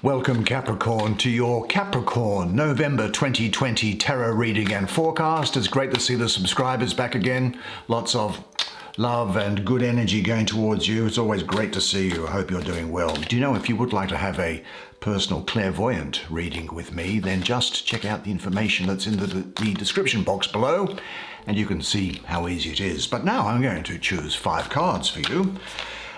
Welcome Capricorn to your Capricorn November 2020 tarot reading and forecast. It's great to see the subscribers back again. Lots of love and good energy going towards you. It's always great to see you. I hope you're doing well. Do you know, if you would like to have a personal clairvoyant reading with me, then just check out the information that's in the description box below and you can see how easy it is. But now I'm going to choose 5 cards for you.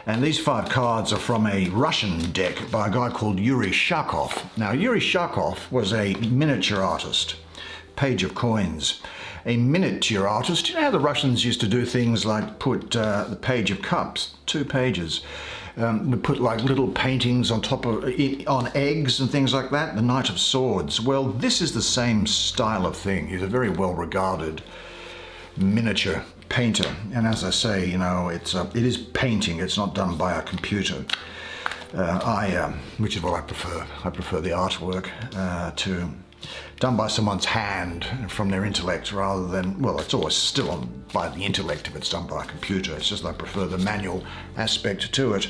And these 5 cards are from a Russian deck by a guy called Yuri Shakov. Now, Yuri Shakov was a miniature artist, page of coins. A miniature artist, you know how the Russians used to do things like put the page of cups, 2 pages, would put like little paintings on top of, on eggs and things like that, the Knight of Swords. Well, this is the same style of thing. He's a very well regarded miniature painter, and as I say, you know, it is painting. It's not done by a computer. Which is what I prefer. I prefer the artwork to done by someone's hand from their intellect, rather than, well, it's always still on by the intellect if it's done by a computer. It's just I prefer the manual aspect to it.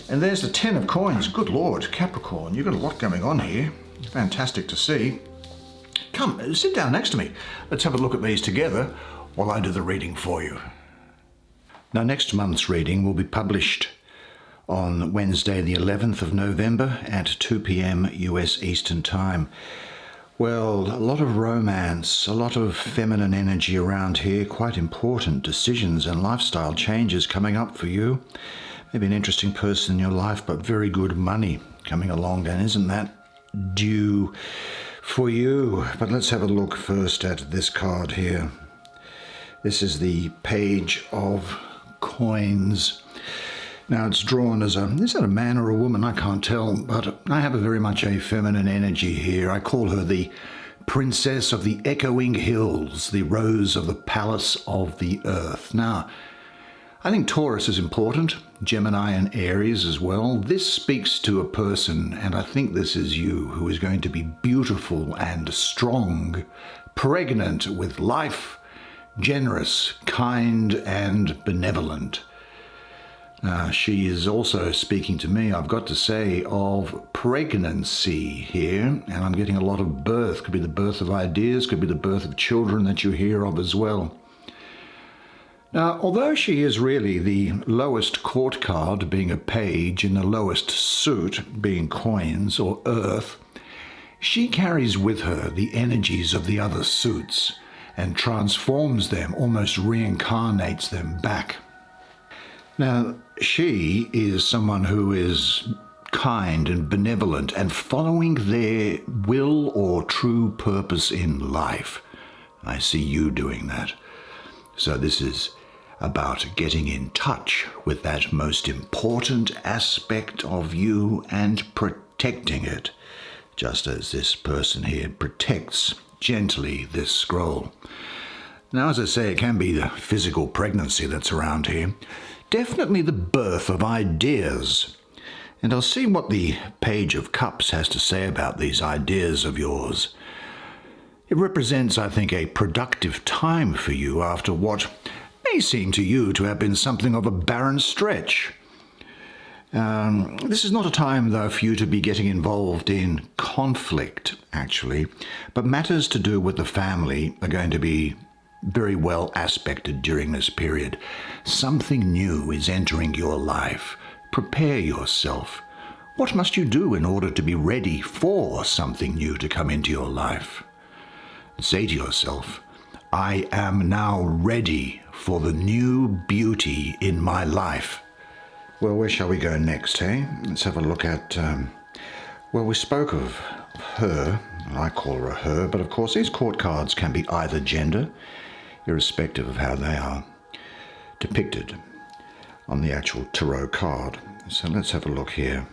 And there's the 10 of coins. Good Lord, Capricorn, you've got a lot going on here. Fantastic to see. Come, sit down next to me. Let's have a look at these together while I do the reading for you. Now, next month's reading will be published on Wednesday the 11th of November at 2 p.m. US Eastern Time. Well, a lot of romance, a lot of feminine energy around here, quite important decisions and lifestyle changes coming up for you. Maybe an interesting person in your life, but very good money coming along, and isn't that due for you? But let's have a look first at this card here. This is the Page of Coins. Now, it's drawn as is that a man or a woman? I can't tell, but I have a very much a feminine energy here. I call her the Princess of the Echoing Hills, the Rose of the Palace of the Earth. Now, I think Taurus is important, Gemini and Aries as well. This speaks to a person, and I think this is you, who is going to be beautiful and strong, pregnant with life, generous, kind, and benevolent. She is also speaking to me, I've got to say, of pregnancy here, and I'm getting a lot of birth. Could be the birth of ideas, could be the birth of children that you hear of as well. Now, although she is really the lowest court card, being a page, and the lowest suit, being coins or earth, she carries with her the energies of the other suits and transforms them, almost reincarnates them back. Now, she is someone who is kind and benevolent and following their will or true purpose in life. I see you doing that. So this is about getting in touch with that most important aspect of you and protecting it, just as this person here protects gently this scroll. Now, as I say, it can be the physical pregnancy that's around here. Definitely the birth of ideas. And I'll see what the Page of Cups has to say about these ideas of yours. It represents, I think, a productive time for you after what may seem to you to have been something of a barren stretch. This is not a time, though, for you to be getting involved in conflict, actually, but matters to do with the family are going to be very well aspected during this period. Something new is entering your life. Prepare yourself. What must you do in order to be ready for something new to come into your life? Say to yourself, I am now ready for the new beauty in my life. Well, where shall we go next, hey? Let's have a look at, well, we spoke of her. I call her a her, but of course these court cards can be either gender, irrespective of how they are depicted on the actual tarot card. So let's have a look here.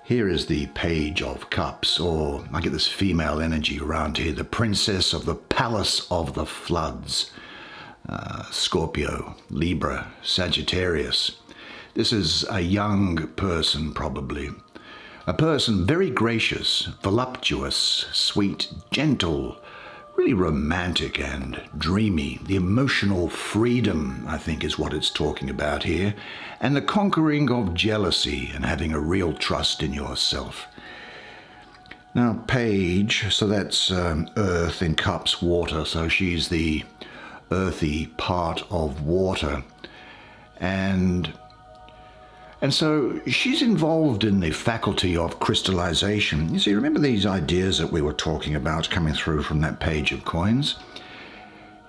Here is the Page of Cups, or I get this female energy around here, the Princess of the Palace of the Floods. Scorpio, Libra, Sagittarius. This is a young person, probably. A person very gracious, voluptuous, sweet, gentle, really romantic and dreamy. The emotional freedom, I think, is what it's talking about here. And the conquering of jealousy and having a real trust in yourself. Now, Page, so that's Earth in cups, water, so she's the earthy part of water. And so she's involved in the faculty of crystallization. You see, remember these ideas that we were talking about coming through from that page of coins?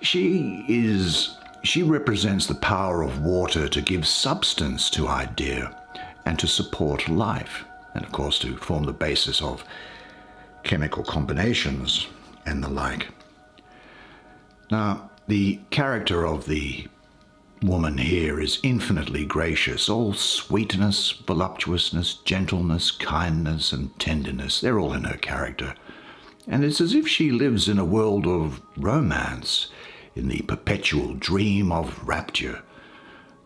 She represents the power of water to give substance to idea and to support life, and of course to form the basis of chemical combinations and the like. Now, the character of the woman here is infinitely gracious, all sweetness, voluptuousness, gentleness, kindness, and tenderness. They're all in her character. And it's as if she lives in a world of romance, in the perpetual dream of rapture.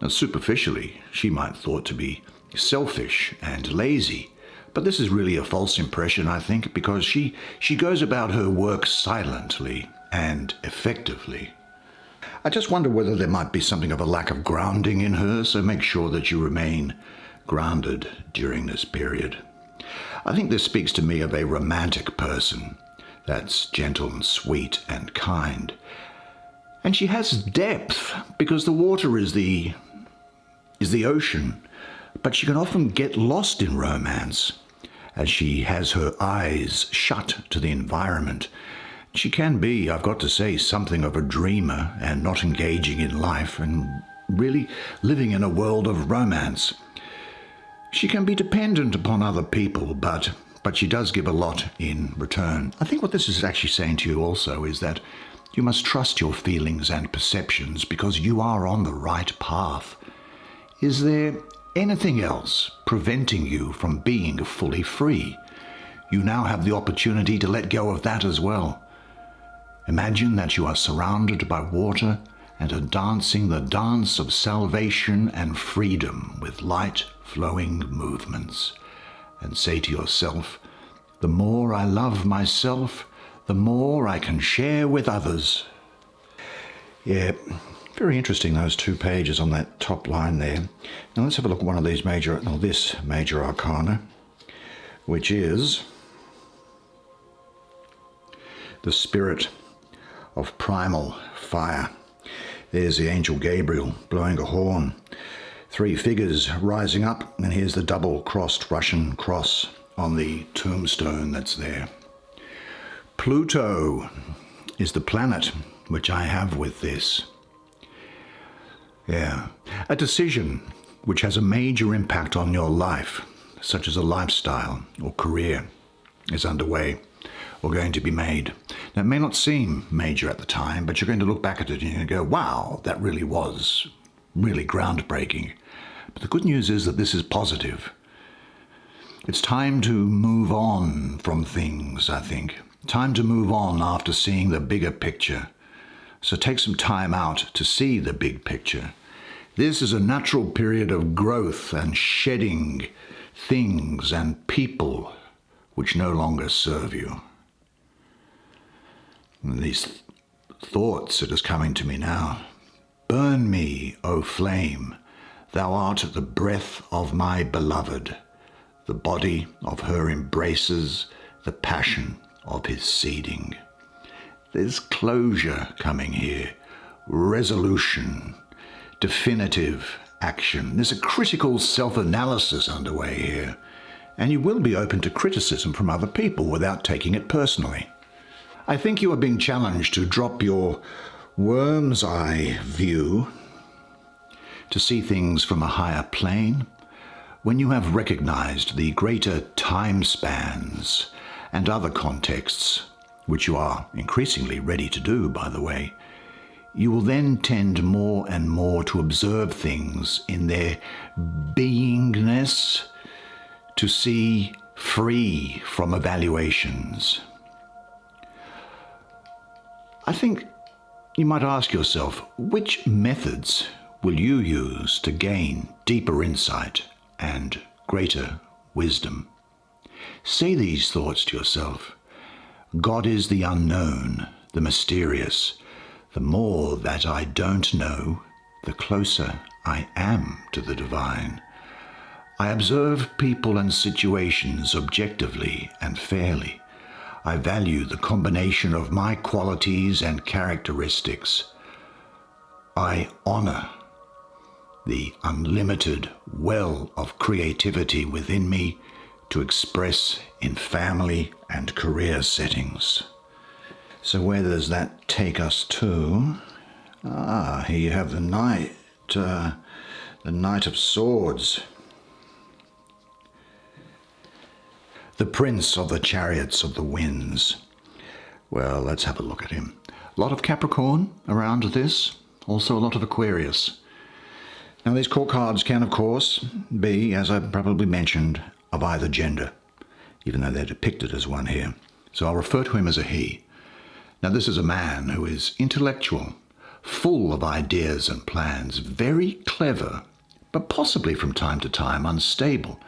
Now, superficially, she might thought to be selfish and lazy, but this is really a false impression, I think, because she goes about her work silently and effectively. I just wonder whether there might be something of a lack of grounding in her, so make sure that you remain grounded during this period. I think this speaks to me of a romantic person that's gentle and sweet and kind. And she has depth, because the water is the ocean, but she can often get lost in romance, as she has her eyes shut to the environment. She can be, I've got to say, something of a dreamer and not engaging in life and really living in a world of romance. She can be dependent upon other people, but she does give a lot in return. I think what this is actually saying to you also is that you must trust your feelings and perceptions because you are on the right path. Is there anything else preventing you from being fully free? You now have the opportunity to let go of that as well. Imagine that you are surrounded by water and are dancing the dance of salvation and freedom with light flowing movements. And say to yourself, the more I love myself, the more I can share with others. Yeah, very interesting, those 2 pages on that top line there. Now let's have a look at one of these this major arcana, which is the spirit of primal fire. There's the angel Gabriel blowing a horn. 3 figures rising up, and here's the double-crossed Russian cross on the tombstone that's there. Pluto is the planet which I have with this. Yeah, a decision which has a major impact on your life, such as a lifestyle or career, is underway or going to be made. Now, it may not seem major at the time, but you're going to look back at it and you're going to go, wow, that really was really groundbreaking. But the good news is that this is positive. It's time to move on from things, I think. Time to move on after seeing the bigger picture. So take some time out to see the big picture. This is a natural period of growth and shedding things and people which no longer serve you. And these thoughts that is coming to me now. Burn me, O flame, thou art the breath of my beloved, the body of her embraces, the passion of his seeding. There's closure coming here, resolution, definitive action. There's a critical self-analysis underway here, and you will be open to criticism from other people without taking it personally. I think you are being challenged to drop your worm's eye view to see things from a higher plane when you have recognized the greater time spans and other contexts, which you are increasingly ready to do, by the way. You will then tend more and more to observe things in their beingness, to see free from evaluations. I think you might ask yourself, which methods will you use to gain deeper insight and greater wisdom? Say these thoughts to yourself. God is the unknown, the mysterious. The more that I don't know, the closer I am to the divine. I observe people and situations objectively and fairly. I value the combination of my qualities and characteristics. I honor the unlimited well of creativity within me to express in family and career settings. So where does that take us to? Here you have the Knight of Swords. The Prince of the Chariots of the Winds. Well, let's have a look at him. A lot of Capricorn around this, also a lot of Aquarius. Now, these court cards can, of course, be, as I probably mentioned, of either gender, even though they're depicted as one here. So I'll refer to him as a he. Now, this is a man who is intellectual, full of ideas and plans, very clever, but possibly from time to time unstable,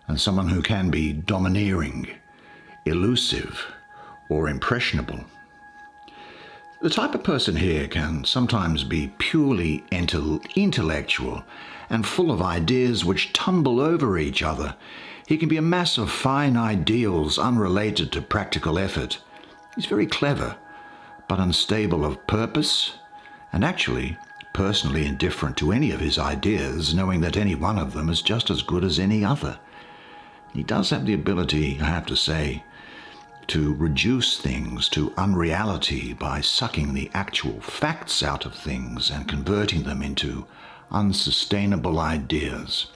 and someone who can be domineering, elusive, or impressionable. The type of person here can sometimes be purely intellectual and full of ideas which tumble over each other. He can be a mass of fine ideals unrelated to practical effort. He's very clever, but unstable of purpose, and actually personally indifferent to any of his ideas, knowing that any one of them is just as good as any other. He does have the ability, I have to say, to reduce things to unreality by sucking the actual facts out of things and converting them into unsustainable ideas.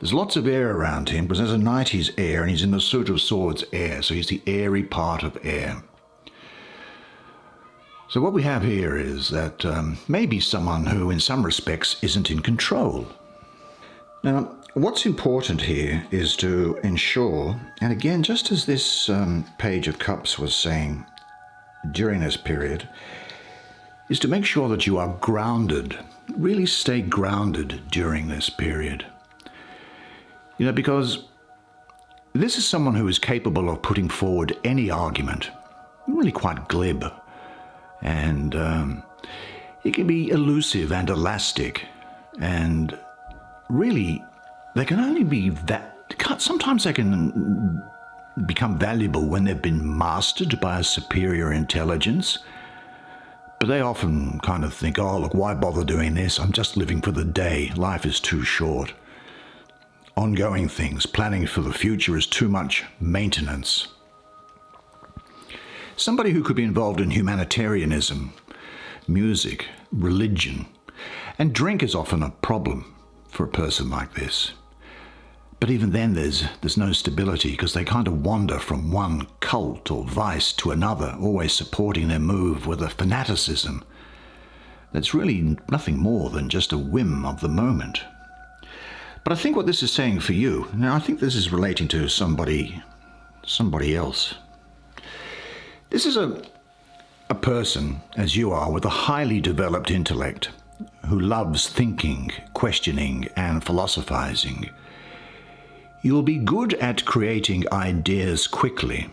There's lots of air around him, because as a knight he's air, and he's in the suit of swords air, so he's the airy part of air. So what we have here is that maybe someone who in some respects isn't in control. Now, what's important here is to ensure, and again, just as this Page of Cups was saying during this period, is to make sure that you are grounded, really stay grounded during this period. You know, because this is someone who is capable of putting forward any argument, really quite glib, and he can be elusive and elastic, and really they can only be sometimes they can become valuable when they've been mastered by a superior intelligence, but they often kind of think, oh look, why bother doing this? I'm just living for the day. Life is too short. Ongoing things, planning for the future is too much maintenance. Somebody who could be involved in humanitarianism, music, religion, and drink is often a problem for a person like this. But even then there's no stability, because they kind of wander from one cult or vice to another, always supporting their move with a fanaticism that's really nothing more than just a whim of the moment. But I think what this is saying for you, now I think this is relating to somebody else. This is a person, as you are, with a highly developed intellect, who loves thinking, questioning, and philosophizing. You'll be good at creating ideas quickly,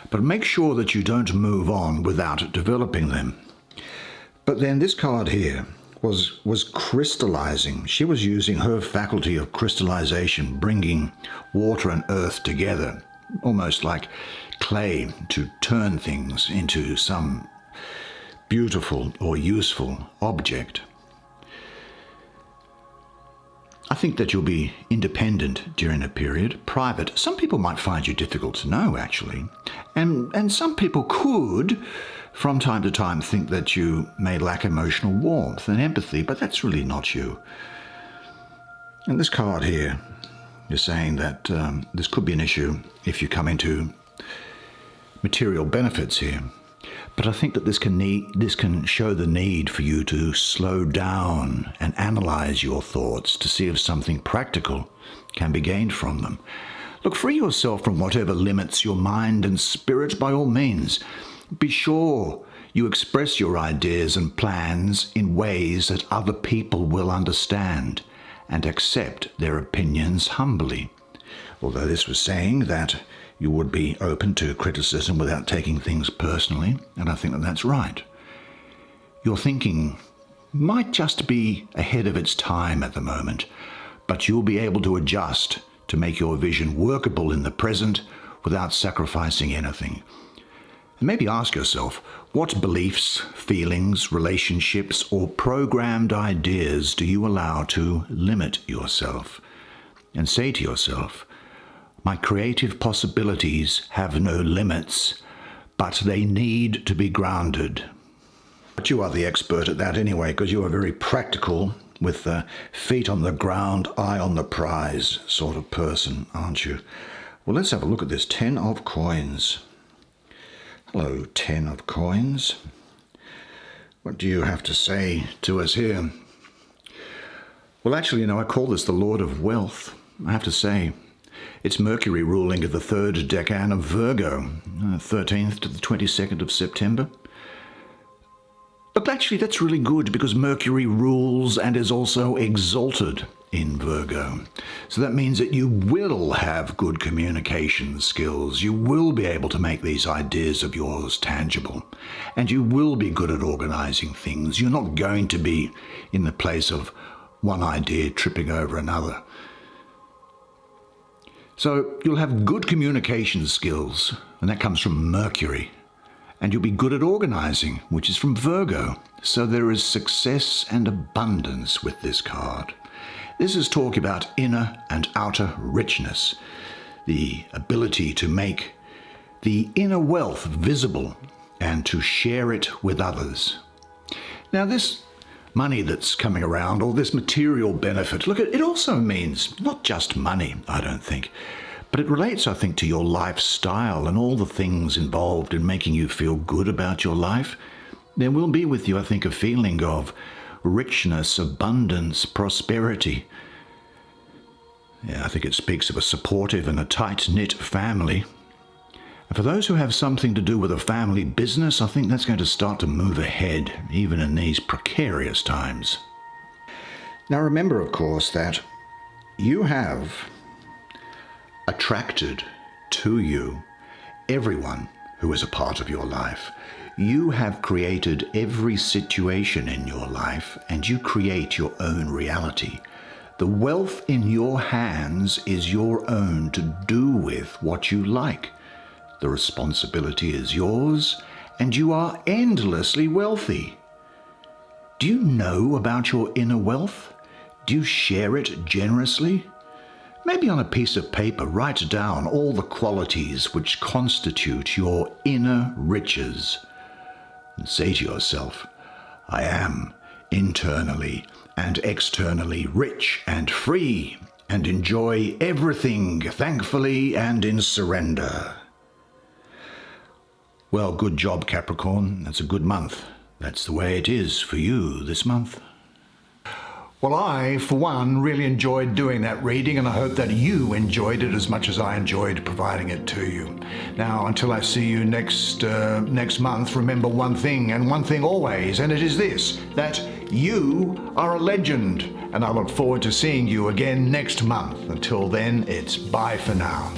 but make sure that you don't move on without developing them. But then this card here was crystallizing. She was using her faculty of crystallization, bringing water and earth together, almost like clay, to turn things into some beautiful or useful object. I think that you'll be independent during a period, private. Some people might find you difficult to know, actually. And some people could, from time to time, think that you may lack emotional warmth and empathy, but that's really not you. And this card here is saying that this could be an issue if you come into material benefits here. But I think that this can show the need for you to slow down and analyze your thoughts to see if something practical can be gained from them. Look, free yourself from whatever limits your mind and spirit by all means. Be sure you express your ideas and plans in ways that other people will understand and accept their opinions humbly. Although this was saying that you would be open to criticism without taking things personally, and I think that that's right. Your thinking might just be ahead of its time at the moment, but you'll be able to adjust to make your vision workable in the present without sacrificing anything. Maybe ask yourself, what beliefs, feelings, relationships, or programmed ideas do you allow to limit yourself? And say to yourself, my creative possibilities have no limits, but they need to be grounded. But you are the expert at that anyway, because you are very practical, with feet on the ground, eye on the prize sort of person, aren't you? Well, let's have a look at this 10 of coins. Hello, 10 of coins. What do you have to say to us here? Well, actually, I call this the Lord of Wealth. I have to say, it's Mercury ruling of the third decan of Virgo, 13th to the 22nd of September. But actually, that's really good because Mercury rules and is also exalted in Virgo. So that means that you will have good communication skills. You will be able to make these ideas of yours tangible. And you will be good at organizing things. You're not going to be in the place of one idea tripping over another. So you'll have good communication skills, and that comes from Mercury. And you'll be good at organizing, which is from Virgo. So there is success and abundance with this card. This is talk about inner and outer richness, the ability to make the inner wealth visible and to share it with others. Now, this money that's coming around, or this material benefit, look, it also means not just money, I don't think, but it relates, I think, to your lifestyle and all the things involved in making you feel good about your life. There will be with you, I think, a feeling of richness, abundance, prosperity. Yeah, I think it speaks of a supportive and a tight-knit family. And for those who have something to do with a family business, I think that's going to start to move ahead, even in these precarious times. Now remember, of course, that you have attracted to you everyone who is a part of your life. You have created every situation in your life, and you create your own reality. The wealth in your hands is your own to do with what you like. The responsibility is yours, and you are endlessly wealthy. Do you know about your inner wealth? Do you share it generously? Maybe on a piece of paper, write down all the qualities which constitute your inner riches. And say to yourself, I am internally and externally rich and free, and enjoy everything thankfully and in surrender. Well, good job, Capricorn. That's a good month. That's the way it is for you this month. Well, I, for one, really enjoyed doing that reading, and I hope that you enjoyed it as much as I enjoyed providing it to you. Now, until I see you next month, remember one thing, and one thing always, and it is this, that you are a legend, and I look forward to seeing you again next month. Until then, it's bye for now.